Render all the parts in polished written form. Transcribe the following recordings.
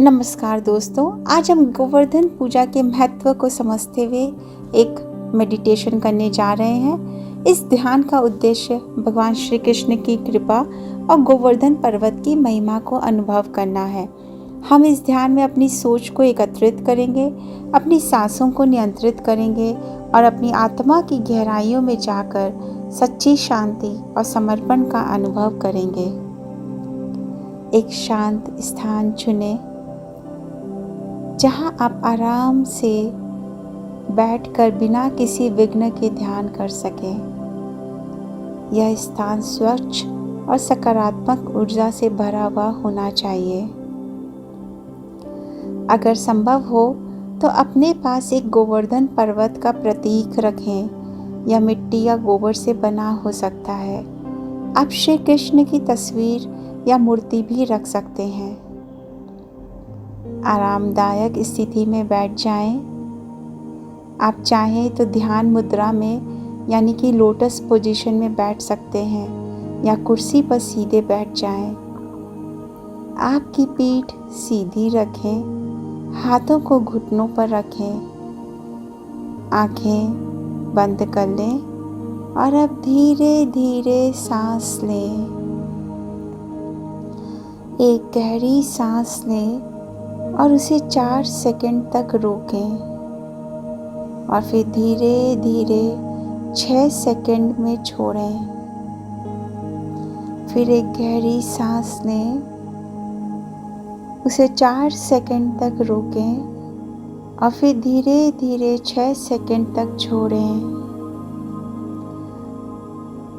नमस्कार दोस्तों, आज हम गोवर्धन पूजा के महत्व को समझते हुए एक मेडिटेशन करने जा रहे हैं। इस ध्यान का उद्देश्य भगवान श्री कृष्ण की कृपा और गोवर्धन पर्वत की महिमा को अनुभव करना है। हम इस ध्यान में अपनी सोच को एकत्रित करेंगे, अपनी सांसों को नियंत्रित करेंगे और अपनी आत्मा की गहराइयों में जाकर सच्ची शांति और समर्पण का अनुभव करेंगे। एक शांत स्थान चुनें जहां आप आराम से बैठकर बिना किसी विघ्न के ध्यान कर सकें। यह स्थान स्वच्छ और सकारात्मक ऊर्जा से भरा हुआ होना चाहिए। अगर संभव हो तो अपने पास एक गोवर्धन पर्वत का प्रतीक रखें। यह मिट्टी या गोबर से बना हो सकता है। आप श्री कृष्ण की तस्वीर या मूर्ति भी रख सकते हैं। आरामदायक स्थिति में बैठ जाएं। आप चाहें तो ध्यान मुद्रा में यानी कि लोटस पोजीशन में बैठ सकते हैं या कुर्सी पर सीधे बैठ जाएं। आपकी पीठ सीधी रखें, हाथों को घुटनों पर रखें, आंखें बंद कर लें और अब धीरे धीरे सांस लें। एक गहरी सांस लें और उसे 4 सेकंड तक रोकें और फिर धीरे धीरे 6 सेकंड में छोड़ें। फिर एक गहरी सांस लें, उसे 4 सेकंड तक रोकें और फिर धीरे धीरे 6 सेकंड तक छोड़ें।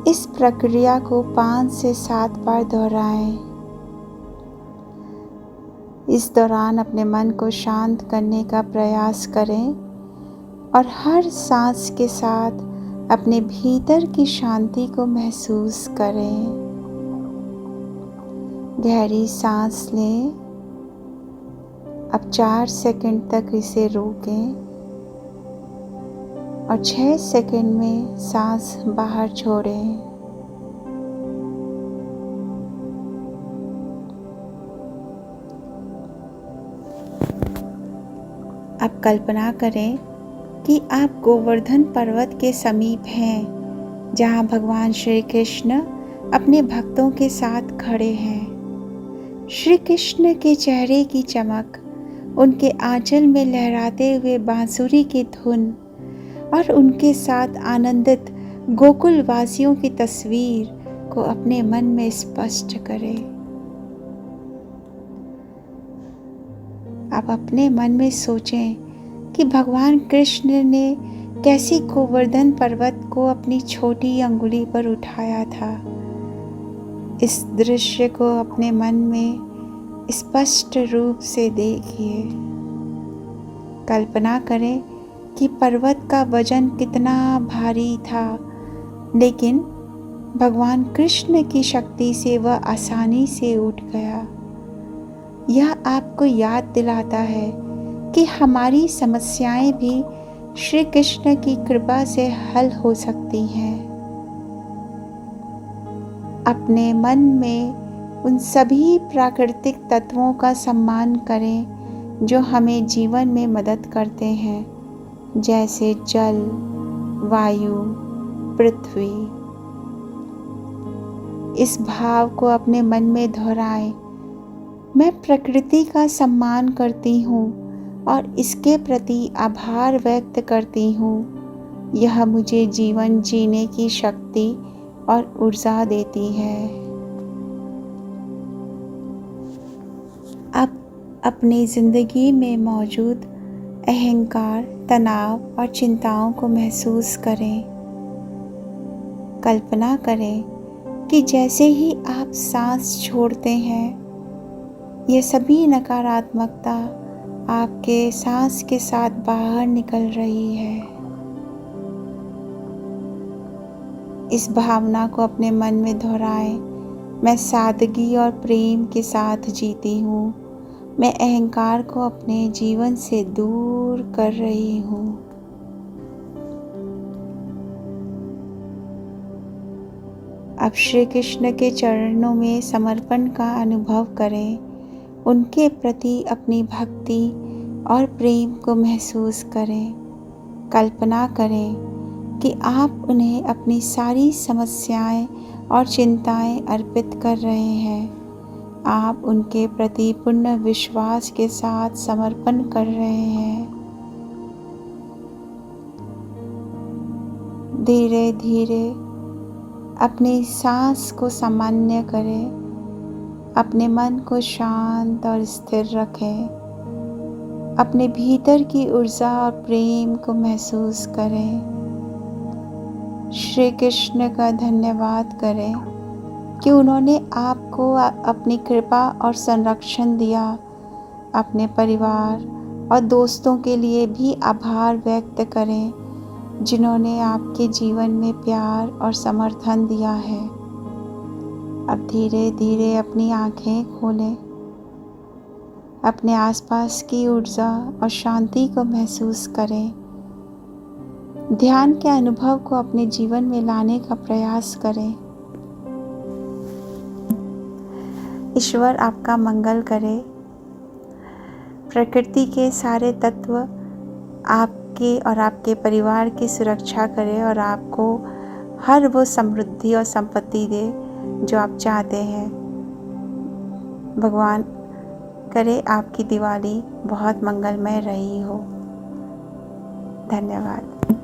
इस प्रक्रिया को 5 से 7 बार दोहराएं। इस दौरान अपने मन को शांत करने का प्रयास करें और हर सांस के साथ अपने भीतर की शांति को महसूस करें। गहरी सांस लें। अब 4 सेकंड तक इसे रोकें और 6 सेकंड में सांस बाहर छोड़ें। अब कल्पना करें कि आप गोवर्धन पर्वत के समीप हैं, जहां भगवान श्री कृष्ण अपने भक्तों के साथ खड़े हैं। श्री कृष्ण के चेहरे की चमक, उनके आंचल में लहराते हुए बांसुरी की धुन और उनके साथ आनंदित गोकुल वासियों की तस्वीर को अपने मन में स्पष्ट करें। आप अपने मन में सोचें कि भगवान कृष्ण ने कैसे गोवर्धन पर्वत को अपनी छोटी अंगुली पर उठाया था। इस दृश्य को अपने मन में स्पष्ट रूप से देखिए। कल्पना करें कि पर्वत का वजन कितना भारी था, लेकिन भगवान कृष्ण की शक्ति से वह आसानी से उठ गया। यह आपको याद दिलाता है कि हमारी समस्याएं भी श्री कृष्ण की कृपा से हल हो सकती हैं। अपने मन में उन सभी प्राकृतिक तत्वों का सम्मान करें जो हमें जीवन में मदद करते हैं, जैसे जल, वायु, पृथ्वी। इस भाव को अपने मन में दोहराएं। मैं प्रकृति का सम्मान करती हूँ और इसके प्रति आभार व्यक्त करती हूँ। यह मुझे जीवन जीने की शक्ति और ऊर्जा देती है। अब अपनी जिंदगी में मौजूद अहंकार, तनाव और चिंताओं को महसूस करें। कल्पना करें कि जैसे ही आप सांस छोड़ते हैं, ये सभी नकारात्मकता आपके सांस के साथ बाहर निकल रही है। इस भावना को अपने मन में दोहराएं। मैं सादगी और प्रेम के साथ जीती हूँ। मैं अहंकार को अपने जीवन से दूर कर रही हूँ। अब श्री कृष्ण के चरणों में समर्पण का अनुभव करें उनके प्रति अपनी भक्ति और प्रेम को महसूस करें। कल्पना करें कि आप उन्हें अपनी सारी समस्याएं और चिंताएं अर्पित कर रहे हैं। आप उनके प्रति पूर्ण विश्वास के साथ समर्पण कर रहे हैं। धीरे धीरे अपनी सांस को सामान्य करें। अपने मन को शांत और स्थिर रखें। अपने भीतर की ऊर्जा और प्रेम को महसूस करें। श्री कृष्ण का धन्यवाद करें कि उन्होंने आपको अपनी कृपा और संरक्षण दिया। अपने परिवार और दोस्तों के लिए भी आभार व्यक्त करें जिन्होंने आपके जीवन में प्यार और समर्थन दिया है। अब धीरे धीरे अपनी आँखें खोलें। अपने आसपास की ऊर्जा और शांति को महसूस करें। ध्यान के अनुभव को अपने जीवन में लाने का प्रयास करें। ईश्वर आपका मंगल करे। प्रकृति के सारे तत्व आपके और आपके परिवार की सुरक्षा करें और आपको हर वो समृद्धि और संपत्ति दे जो आप चाहते हैं। भगवान करे आपकी दिवाली बहुत मंगलमय रही हो। धन्यवाद।